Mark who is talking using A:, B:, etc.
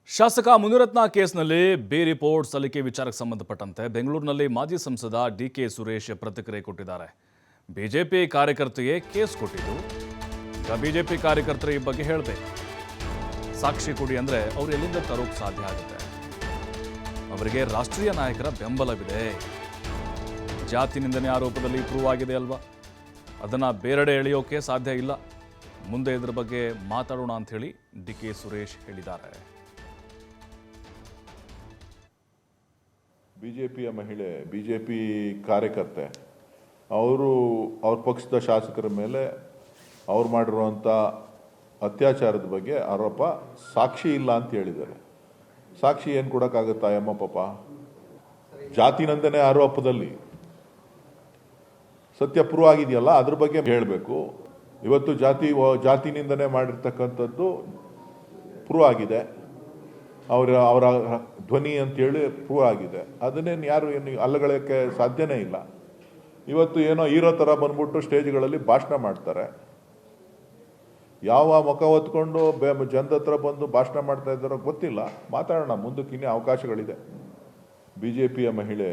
A: ಶಾಸಕ ಮುನಿರತ್ನ ಕೇಸ್ನಲ್ಲಿ B report ಸಲ್ಲಿಕೆ ವಿಚಾರಕ್ಕೆ ಸಂಬಂಧಪಟ್ಟಂತೆ ಬೆಂಗಳೂರಿನಲ್ಲಿ ಮಾಜಿ ಸಂಸದ ಡಿಕೆ ಸುರೇಶ್ ಪ್ರತಿಕ್ರಿಯೆ ಕೊಟ್ಟಿದ್ದಾರೆ. ಬಿಜೆಪಿ ಕಾರ್ಯಕರ್ತೆಗೆ ಕೇಸ್ ಕೊಟ್ಟಿದ್ದು, ಈಗ ಬಿಜೆಪಿ ಕಾರ್ಯಕರ್ತರು ಈ ಬಗ್ಗೆ ಹೇಳಬೇಕು. ಸಾಕ್ಷಿ ಕೊಡಿ ಅಂದರೆ ಅವ್ರು ಎಲ್ಲಿಂದ ತರೋಕೆ ಸಾಧ್ಯ ಆಗುತ್ತೆ? ಅವರಿಗೆ ರಾಷ್ಟ್ರೀಯ ನಾಯಕರ ಬೆಂಬಲವಿದೆ. ಜಾತಿ ನಿಂದನೆ ಆರೋಪದಲ್ಲಿ ಪ್ರೂವ್ ಆಗಿದೆ ಅಲ್ವಾ? ಅದನ್ನು ಬೇರೆಡೆ ಎಳೆಯೋಕೆ ಸಾಧ್ಯ ಇಲ್ಲ. ಮುಂದೆ ಇದರ ಬಗ್ಗೆ ಮಾತಾಡೋಣ ಅಂತ ಹೇಳಿ ಡಿಕೆ ಸುರೇಶ್ ಹೇಳಿದ್ದಾರೆ.
B: ಬಿಜೆಪಿಯ ಮಹಿಳೆ, ಬಿಜೆಪಿ ಕಾರ್ಯಕರ್ತೆ, ಅವ್ರ ಪಕ್ಷದ ಶಾಸಕರ ಮೇಲೆ ಅವ್ರು ಮಾಡಿರುವಂಥ ಅತ್ಯಾಚಾರದ ಬಗ್ಗೆ ಆರೋಪ, ಸಾಕ್ಷಿ ಇಲ್ಲ ಅಂತ ಹೇಳಿದ್ದಾರೆ. ಸಾಕ್ಷಿ ಏನು ಕೊಡೋಕ್ಕಾಗುತ್ತಾ ಅಮ್ಮ ಪಾಪ? ಜಾತಿ ನಂದನೆ ಆರೋಪದಲ್ಲಿ ಸತ್ಯ ಪ್ರೂವ್ ಆಗಿದೆಯಲ್ಲ, ಅದ್ರ ಬಗ್ಗೆ ಹೇಳಬೇಕು. ಇವತ್ತು ಜಾತಿ ನಿಂದನೆ ಮಾಡಿರ್ತಕ್ಕಂಥದ್ದು ಪ್ರೂವ್ ಆಗಿದೆ, ಅವರ ಧ್ವನಿ ಅಂತೇಳಿ ಪ್ರೂವ್ ಆಗಿದೆ. ಅದನ್ನೇನು ಯಾರು ಏನು ಅಲ್ಲಗಳಕ್ಕೆ ಸಾಧ್ಯನೇ ಇಲ್ಲ. ಇವತ್ತು ಏನೋ ಹೀರೋ ಥರ ಬಂದ್ಬಿಟ್ಟು ಸ್ಟೇಜ್ಗಳಲ್ಲಿ ಭಾಷಣ ಮಾಡ್ತಾರೆ. ಯಾವ ಮುಖ ಹೊತ್ಕೊಂಡು ಜನದ ಹತ್ರ ಬಂದು ಭಾಷಣ ಮಾಡ್ತಾ ಇದ್ದಾರೋ ಗೊತ್ತಿಲ್ಲ. ಮಾತಾಡೋಣ, ಮುಂದಕ್ಕೆ ಇನ್ನೇ ಅವಕಾಶಗಳಿದೆ. ಬಿಜೆಪಿಯ ಮಹಿಳೆ